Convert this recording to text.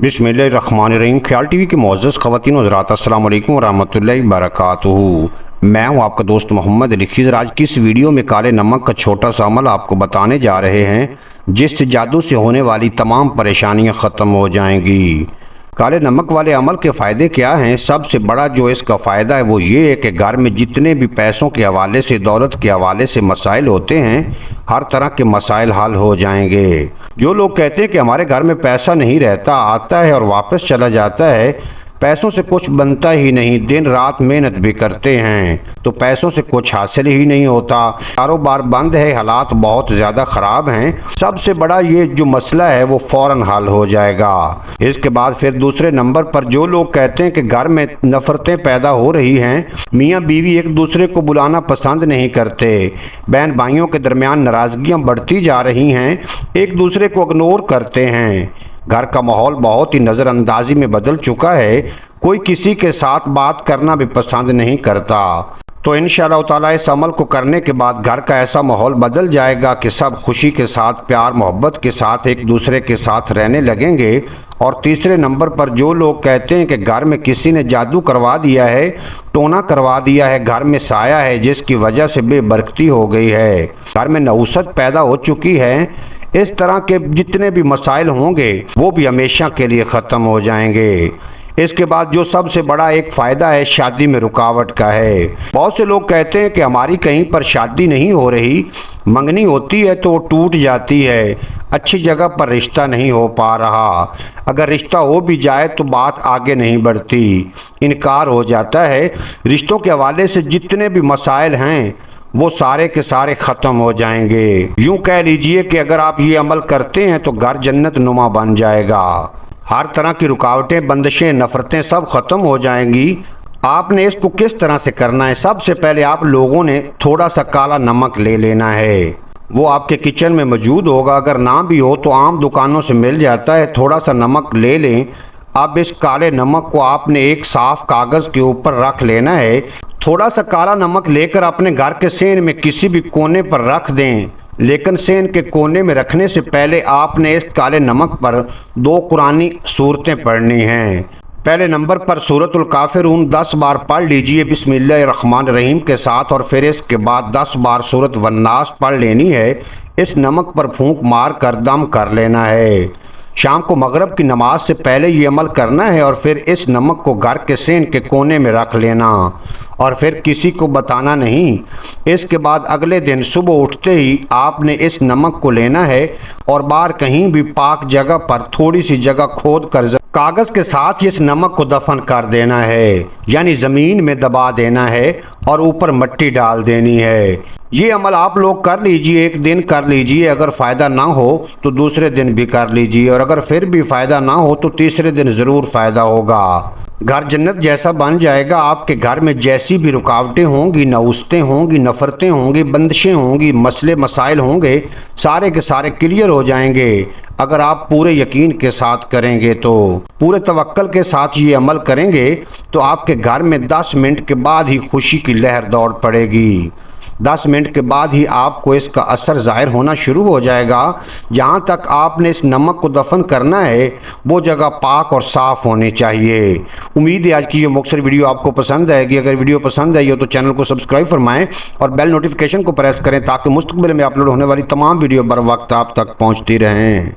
बिस्मिल्लाहिर्रहमानिर्रहीम। ख्याल टीवी के मुअज़्ज़ज़ ख़वातीन और हज़रात, अस्सलाम वालेकुम वरहमतुल्लाहि वबरकातुहू। मैं हूं आपका दोस्त मोहम्मद अली खिज़र। आज की इस वीडियो में काले नमक का छोटा सा अमल आपको बताने जा रहे हैं, जिससे जादू से होने वाली तमाम परेशानियां ख़त्म हो जाएंगी। काले नमक वाले अमल के फ़ायदे क्या हैं? सबसे बड़ा जो इसका फ़ायदा है वो ये है कि घर में जितने भी पैसों के हवाले से, दौलत के हवाले से मसाइल होते हैं, हर तरह के मसाइल हल हो जाएंगे। जो लोग कहते हैं कि हमारे घर में पैसा नहीं रहता, आता है और वापस चला जाता है, पैसों से कुछ बनता ही नहीं, दिन रात मेहनत भी करते हैं तो पैसों से कुछ हासिल ही नहीं होता, कारोबार बंद है, हालात बहुत ज़्यादा ख़राब हैं, सबसे बड़ा ये जो मसला है वो फ़ौरन हल हो जाएगा। इसके बाद फिर दूसरे नंबर पर जो लोग कहते हैं कि घर में नफ़रतें पैदा हो रही हैं, मियाँ बीवी एक दूसरे को बुलाना पसंद नहीं करते, बहन भाइयों के दरमियान नाराज़गियाँ बढ़ती जा रही हैं, एक दूसरे को इग्नोर करते हैं, घर का माहौल बहुत ही नज़रअंदाजी में बदल चुका है, कोई किसी के साथ बात करना भी पसंद नहीं करता, तो इंशाअल्लाह ताला इस अमल को करने के बाद घर का ऐसा माहौल बदल जाएगा कि सब खुशी के साथ, प्यार मोहब्बत के साथ एक दूसरे के साथ रहने लगेंगे। और तीसरे नंबर पर जो लोग कहते हैं कि घर में किसी ने जादू करवा दिया है, टोना करवा दिया है, घर में साया है जिसकी वजह से बेबरकती हो गई है, घर में नहुसत पैदा हो चुकी है, इस तरह के जितने भी मसाइल होंगे वो भी हमेशा के लिए ख़त्म हो जाएंगे। इसके बाद जो सबसे बड़ा एक फ़ायदा है, शादी में रुकावट का है। बहुत से लोग कहते हैं कि हमारी कहीं पर शादी नहीं हो रही, मंगनी होती है तो वो टूट जाती है, अच्छी जगह पर रिश्ता नहीं हो पा रहा, अगर रिश्ता हो भी जाए तो बात आगे नहीं बढ़ती, इनकार हो जाता है। रिश्तों के हवाले से जितने भी मसाइल हैं वो सारे के सारे ख़त्म हो जाएंगे। यूँ कह लीजिए कि अगर आप ये अमल करते हैं तो घर जन्नत नुमा बन जाएगा, हर तरह की रुकावटें, बंदिशें, नफ़रतें सब ख़त्म हो जाएंगी। आपने इसको किस तरह से करना है? सबसे पहले आप लोगों ने थोड़ा सा काला नमक ले लेना है, वो आपके किचन में मौजूद होगा, अगर ना भी हो तो आम दुकानों से मिल जाता है, थोड़ा सा नमक ले लें। अब इस काले नमक को आपने एक साफ़ कागज़ के ऊपर रख लेना है। थोड़ा सा काला नमक लेकर अपने घर के सेन में किसी भी कोने पर रख दें, लेकिन सेन के कोने में रखने से पहले आपने इस काले नमक पर 2 कुरानी सूरतें पढ़नी हैं। पहले नंबर पर सूरतुल काफिरून 10 बार पढ़ लीजिए बिस्मिल्लाहिर्रहमानिर्रहीम के साथ, और फिर इसके बाद 10 बार सूरत वन्नास पढ़ लेनी है। इस नमक पर फूंक मार कर दम कर लेना है। शाम को मगरिब की नमाज से पहले ये अमल करना है, और फिर इस नमक को घर के सेन के कोने में रख लेना और फिर किसी को बताना नहीं। इसके बाद अगले दिन सुबह उठते ही आपने इस नमक को लेना है और बाहर कहीं भी पाक जगह पर थोड़ी सी जगह खोद कर कागज़ के साथ इस नमक को दफन कर देना है, यानी ज़मीन में दबा देना है और ऊपर मिट्टी डाल देनी है। ये अमल आप लोग कर लीजिए, एक दिन कर लीजिए, अगर फ़ायदा ना हो तो दूसरे दिन भी कर लीजिए, और अगर फिर भी फ़ायदा ना हो तो तीसरे दिन ज़रूर फ़ायदा होगा। घर जन्नत जैसा बन जाएगा। आपके घर में जैसी भी रुकावटें होंगी, नहुसतें होंगी, नफ़रतें होंगी, बंदिशें होंगी, मसले मसाइल होंगे, सारे के सारे क्लियर हो जाएंगे अगर आप पूरे यकीन के साथ करेंगे, तो पूरे तवक्कल के साथ ये अमल करेंगे तो आपके घर में 10 मिनट के बाद ही खुशी की लहर दौड़ पड़ेगी। 10 मिनट के बाद ही आपको इसका असर ज़ाहिर होना शुरू हो जाएगा। जहाँ तक आपने इस नमक को दफन करना है वो जगह पाक और साफ़ होनी चाहिए। उम्मीद है आज की ये मुख्तसर वीडियो आपको पसंद आएगी। अगर वीडियो पसंद आई हो तो चैनल को सब्सक्राइब फरमाएं और बेल नोटिफिकेशन को प्रेस करें ताकि मुस्तक़बिल में अपलोड होने वाली तमाम वीडियो बर वक्त आप तक पहुँचती रहें।